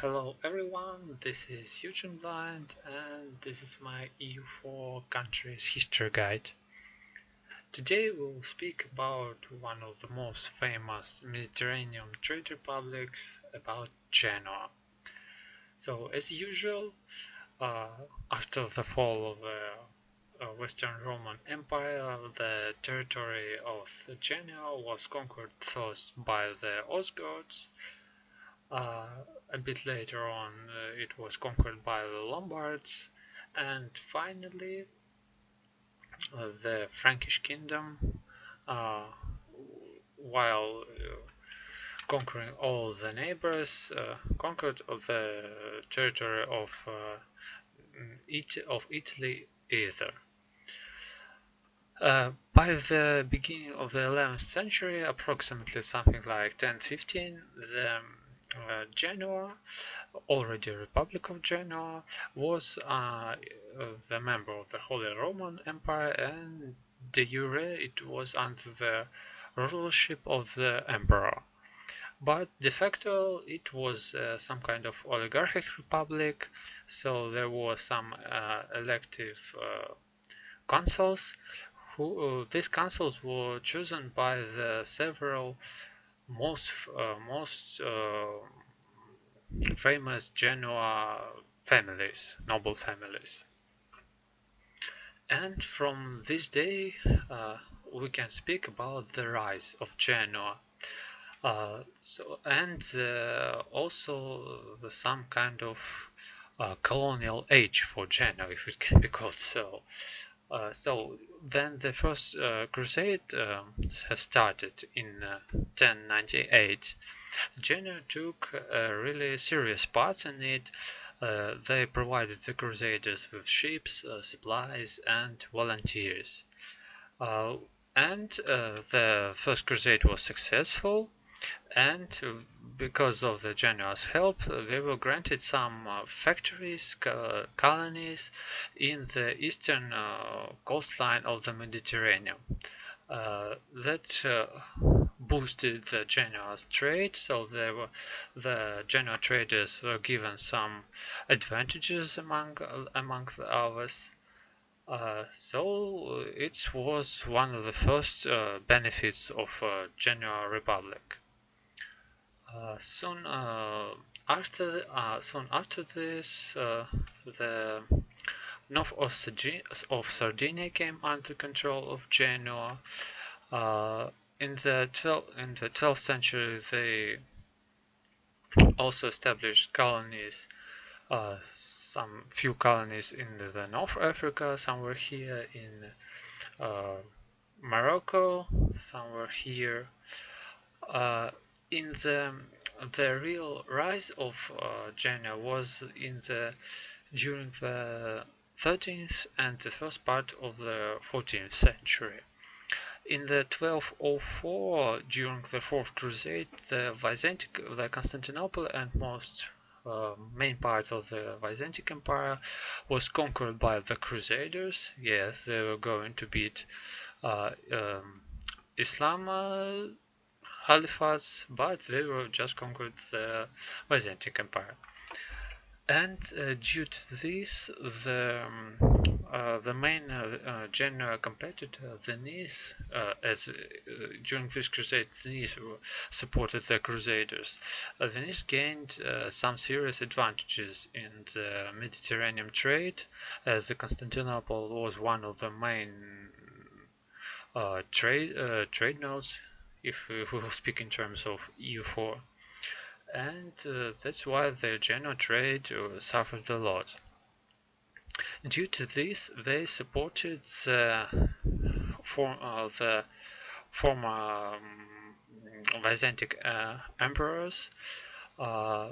Hello everyone, this is Eugene and this is my EU4 Countries history guide. Today we'll speak about one of the most famous Mediterranean trade republics, about Genoa. So as usual, uh, after the fall of the Western Roman Empire, the territory of Genoa was conquered first by the Ostrogoths. A bit later on, it was conquered by the Lombards, and finally, the Frankish kingdom, uh, while conquering all the neighbors, conquered the territory of Italy either. By the beginning of the 11th century, approximately something like 1015, the Genoa, already Republic of Genoa, was the member of the Holy Roman Empire, and de jure it was under the rulership of the emperor. But de facto it was some kind of oligarchic republic, so there were some elective consuls. These consuls were chosen by the several most famous Genoa families, noble families. And from this day, we can speak about the rise of Genoa. Also some kind of colonial age for Genoa, if it can be called so. So then the first crusade has started in 1098. Genoa took a really serious part in it. They provided the crusaders with ships, supplies, and volunteers. And the first crusade was successful, and because of the Genoa's help, they were granted some factories, colonies in the eastern coastline of the Mediterranean. That boosted the Genoa's trade, so the Genoa traders were given some advantages among the others. So it was one of the first benefits of Genoa Republic. Soon after this, the north of Sardinia came under control of Genoa. Uh, in the 12th century, they also established colonies, some few colonies in the North Africa. Some were here in Morocco. Some were here. In the real rise of Genoa was during the 13th and the first part of the 14th century. In the 1204, during the Fourth Crusade, the Constantinople and most main part of the Byzantine Empire was conquered by the Crusaders. Yes, they were going to beat uh, um, Islam caliphs, but they were just conquered the Byzantine Empire. And due to this, the main Genoa competitor, the Nice, as during this crusade, the Nice supported the Crusaders. The Nice gained some serious advantages in the Mediterranean trade, as the Constantinople was one of the main trade nodes, if we will speak in terms of EU4. And that's why the Genoa trade suffered a lot. Due to this, they supported the former Byzantine emperors uh,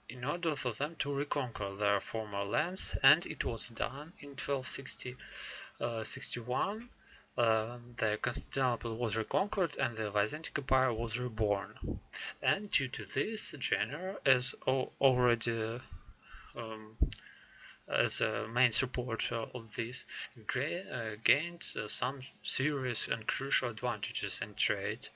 in order for them to reconquer their former lands, and it was done in 1261. The Constantinople was reconquered and the Byzantine Empire was reborn. And due to this, Genoa, as already as a main supporter of this, gained some serious and crucial advantages in trade.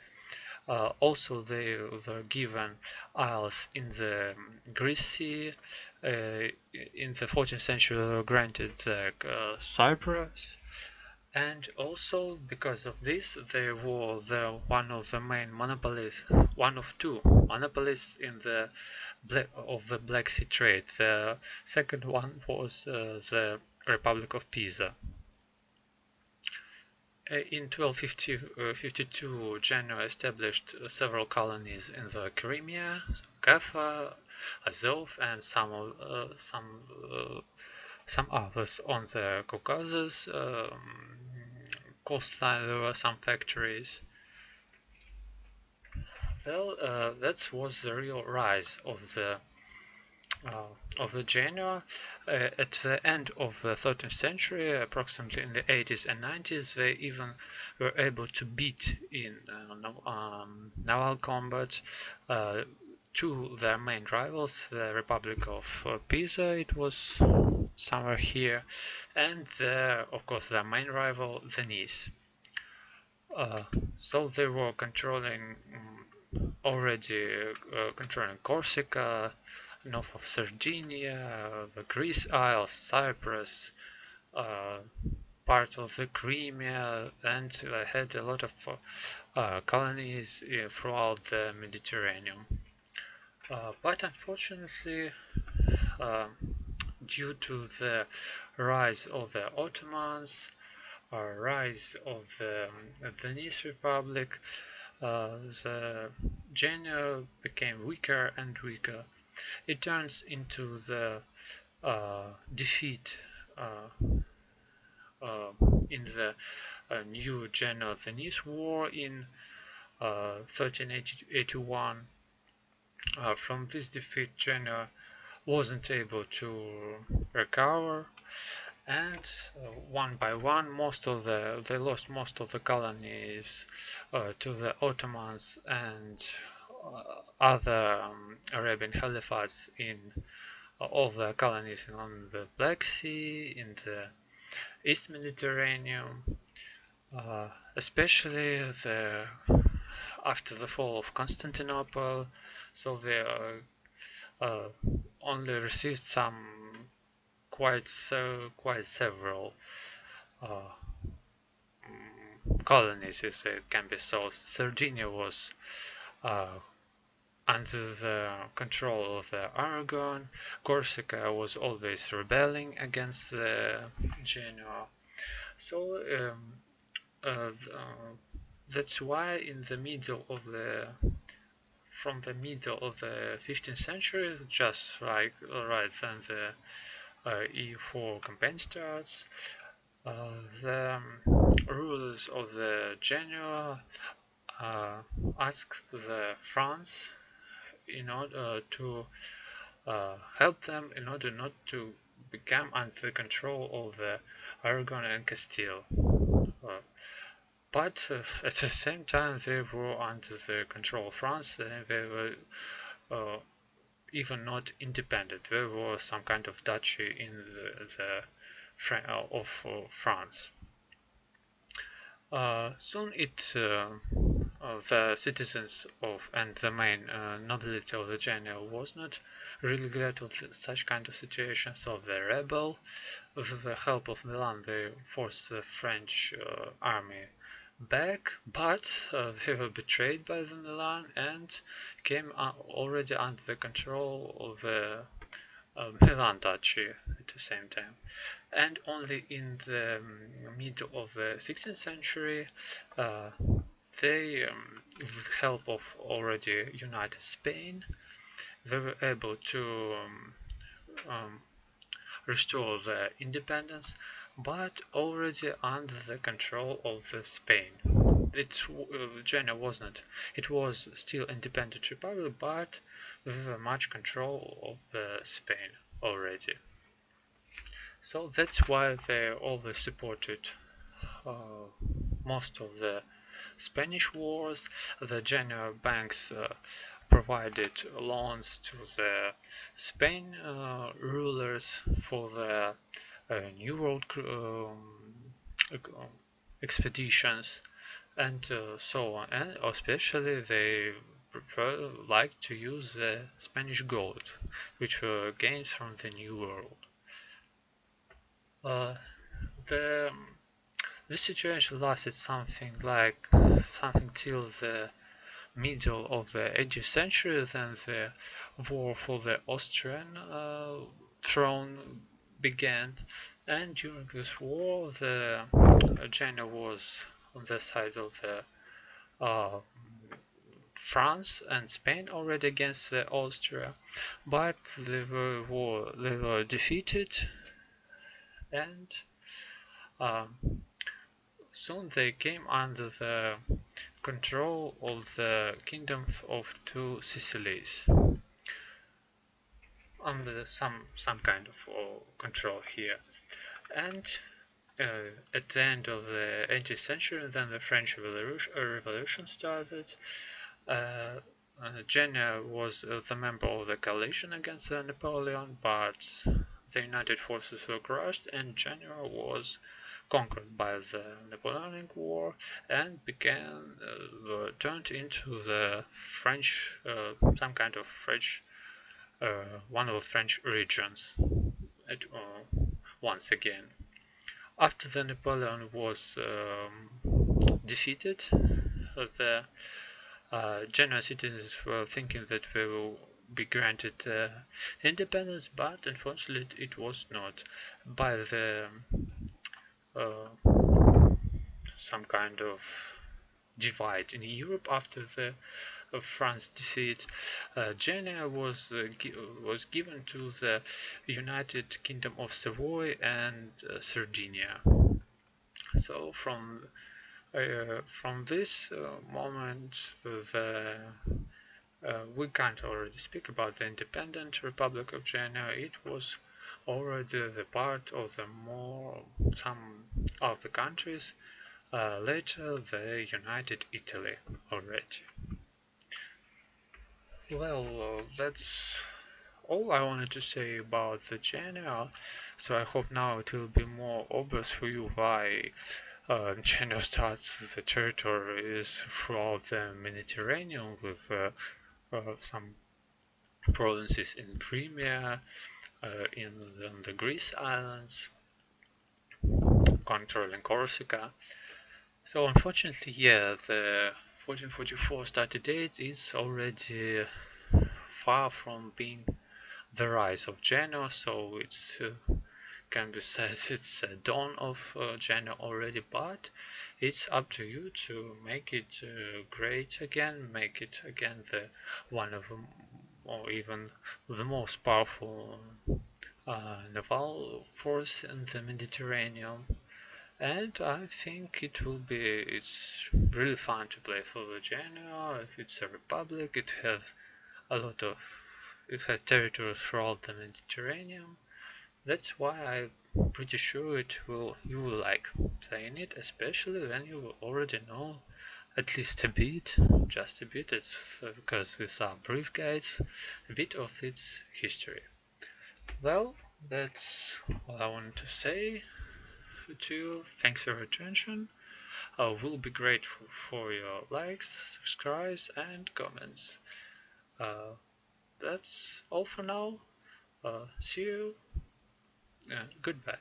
Also, they were given isles in the Greece Sea. In the 14th century, they were granted Cyprus. And also, because of this, they were one of the main monopolies, one of two monopolies in the Black Sea trade. The second one was the Republic of Pisa. In 1252, Genoa established several colonies in the Crimea, Kaffa, Azov, and some others on the Caucasus coastline. There were some factories. Well, that was the real rise of the Genoa. At the end of the 13th century, approximately in the 80s and 90s, they even were able to beat in naval combat to their main rivals, the Republic of Pisa. It was somewhere here, and of course their main rival, Venice. So they were already controlling Corsica, north of Sardinia, the Greece Isles, Cyprus, part of the Crimea, and they had a lot of colonies throughout the Mediterranean. But unfortunately, due to the rise of the Ottomans, rise of the Venice Republic, the Genoa became weaker and weaker. It turns into the defeat in the new Genoa-Venice War in 1381. From this defeat, Genoa wasn't able to recover, and one by one, they lost most of the colonies to the Ottomans and other Arabian Caliphates in all the colonies on the Black Sea, in the East Mediterranean, especially after the fall of Constantinople. So they only received some quite several colonies, if it can be so. Sardinia was under the control of the Aragon. Corsica was always rebelling against the Genoa. So that's why from the middle of the 15th century, just like right then the EU4 campaign starts, the rulers of the Genoa asked the France in order to help them in order not to become under the control of the Aragon and Castile. But at the same time, they were under the control of France, and they were even not independent. There was some kind of duchy in of France. Soon the citizens and the main nobility of the Genoa was not really glad of such kind of situation, so they rebel. With the help of Milan, they forced the French army back, but they were betrayed by the Milan and came already under the control of the Milan Duchy at the same time. And only in the middle of the 16th century, they, with the help of already united Spain, they were able to restore their independence, but already under the control of the Spain. Genoa wasn't. It was still independent republic, but with much control of the Spain already. So that's why they always supported most of the Spanish wars. The Genoa banks provided loans to the Spain rulers for the New World expeditions. and so on. And especially they like to use the Spanish gold, which were gained from the New World. Uh, the this situation lasted something till the middle of the 18th century. Then the war for the Austrian throne began, and during this war, the Genoa was on the side of the France and Spain already against the Austria, but they were defeated, and um, soon they came under the control of the kingdoms of two Sicilies, under some kind of control here. And at the end of the 18th century, then the French Revolution started. Genoa was the member of the coalition against Napoleon, but the United forces were crushed, and Genoa was conquered by the Napoleonic War and turned into the French, some kind of French, one of the French regions at, once again. After the Napoleon was defeated, the Genoa citizens were thinking that they will be granted independence, but unfortunately it was not. By the some kind of divide in Europe after the France defeat, Genoa was given to the United Kingdom of Savoy and Sardinia. So from this moment, we can't already speak about the independent Republic of Genoa. It was already the part of some of the countries. Later, the United Italy already. Well, that's all I wanted to say about the Genoa. So I hope now it will be more obvious for you why Genoa starts the territories throughout the Mediterranean with some provinces in Crimea, in the Greece islands, controlling Corsica. So unfortunately, yeah, the 1444 started date is already far from being the rise of Genoa, so it's can be said it's a dawn of Genoa already, but it's up to you to make it great again, make it again the one of them, or even the most powerful naval force in the Mediterranean. And I think it's really fun to play for the Genoa. If it's a republic, it has territories throughout the Mediterranean. That's why I'm pretty sure you will like playing it, especially when you already know at least a bit, just a bit. It's because these are brief guides, a bit of its history. Well, that's all I wanted to say to you. Thanks for your attention. Will be grateful for your likes, subscribes, and comments. That's all for now. See you. Goodbye.